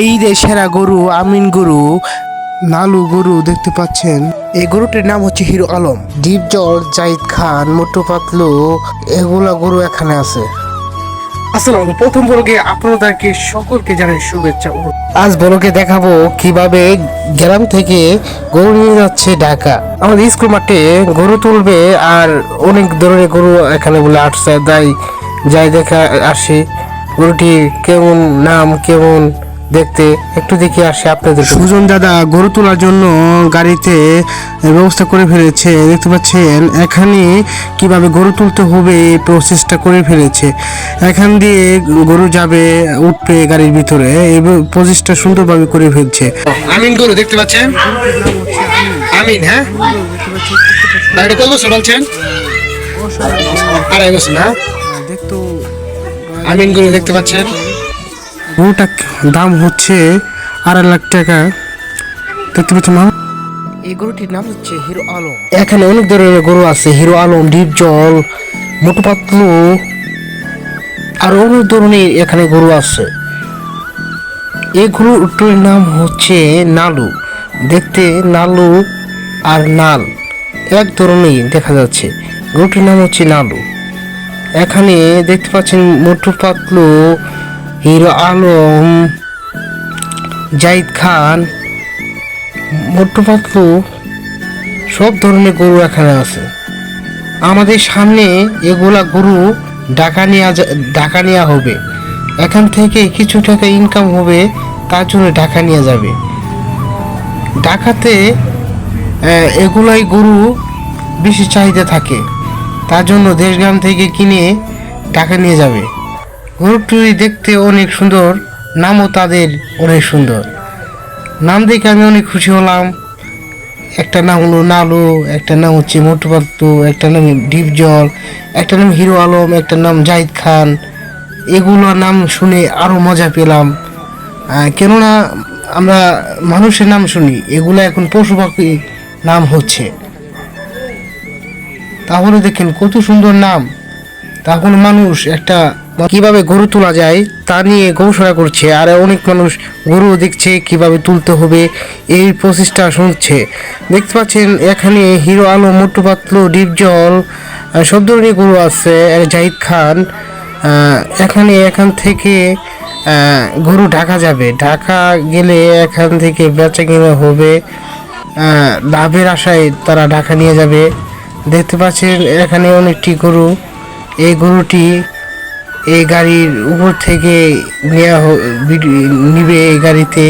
এই রে সেরা গরু আমিন গরু, নালু গরু দেখতে পাচ্ছেন। এই গরুটির নাম হচ্ছে হিরো আলম। ডিপজল, জাহিদ খান, মোটু পাতলু এগুলা গরু এখানে আছে। আসসালাম, প্রথম ব্লগে আপনাদেরকে সকলকে জানাই শুভেচ্ছা। আজ ব্লগে দেখাবো কিভাবে গ্রাম থেকে গরু নিয়ে যাচ্ছে ঢাকা। আমাদের স্কুল মাঠে গরু তুলবে আর অনেক ধরনের গরু এখানে বলে আসছে, যাই দেখা আসে গরুটি কেমন, নাম কেমন দেখতে একটু দেখে আসে আপনাদের। সুজন দাদা গরু তোলার জন্য গাড়িতে ব্যবস্থা করে ফেলেছে, দেখতে পাচ্ছেন। এখানে কিভাবে গরু তুলতে হবে এই প্রসেসটা করে ফেলেছে। এখান দিয়ে গরু যাবে, উঠবে গাড়ির ভিতরে, এই প্রসেসটা সুন্দরভাবে করে ফেলছে। আমিন গরু দেখতে পাচ্ছেন, আমিন। হ্যাঁ, কত বছর বলছেন? 2.5 বছর। হ্যাঁ, দেখতো আমিন গরু দেখতে পাচ্ছেন। গরুটার দাম হচ্ছে 2.5 লাখ টাকা, দেখতে পাচ্ছেন। এই গরুটির নাম হচ্ছে হিরো আলম। এখানে অনেক ধরনের গরু আছে, হিরো আলম, ডিপজল, মোটু পাতলু আর অনেক ধরনের এখানে গরু আছে। এই গরুটির নাম হচ্ছে নালু। দেখতে নালু আর নাল এক ধরনের দেখা যাচ্ছে। গরুটির নাম হচ্ছে নালু। এখানে দেখতে পাচ্ছেন মোটু পাতলু, হিরো আলম, জাহিদ খান, মোটু পাতলু সব ধরনের গরু এখানে আছে। আমাদের সামনে এগুলা গরু ঢাকা নেওয়া হবে। এখান থেকে কিছু টাকা ইনকাম হবে, তার জন্য ঢাকা নিয়ে যাবে। ঢাকাতে এগুলাই গরু বেশি চাহিদা থাকে, তার জন্য দেশগ্রাম থেকে কিনে ঢাকা নিয়ে যাবে। গরুটি দেখতে অনেক সুন্দর, নামও তাদের অনেক সুন্দর। নাম দেখে আমি অনেক খুশি হলাম। একটা নাম হলো নালু, একটা নাম হচ্ছে মোটু পাতলু, একটা নাম ডিপজল, একটা নাম হিরো আলম, একটা নাম জাহিদ খান। এগুলো নাম শুনে আরও মজা পেলাম। কেননা আমরা মানুষের নাম শুনি, এগুলো এখন পশু পাখি নাম হচ্ছে। তাহলে দেখেন কত সুন্দর নাম। তখন মানুষ একটা কিভাবে গরু তোলা যায় তা নিয়ে গবেষণা করছে, আর অনেক মানুষ গরু দেখছে কিভাবে তুলতে হবে, এই প্রসেসটা শুনছে। দেখতে পাচ্ছেন এখানে হিরো আলম, মোটু পাতলু, ডিপজল সব ধরনের গরু আছে, জাহিদ খান। এখান থেকে গরু ঢাকা যাবে। ঢাকা গেলে এখান থেকে বেচা কিনা হবে, লাভের আশায় তারা ঢাকা নিয়ে যাবে। দেখতে পাচ্ছেন এখানে অনেকটি গরু। এই গরুটি এই গাড়ির উপর থেকে নিবে এই গাড়িতে।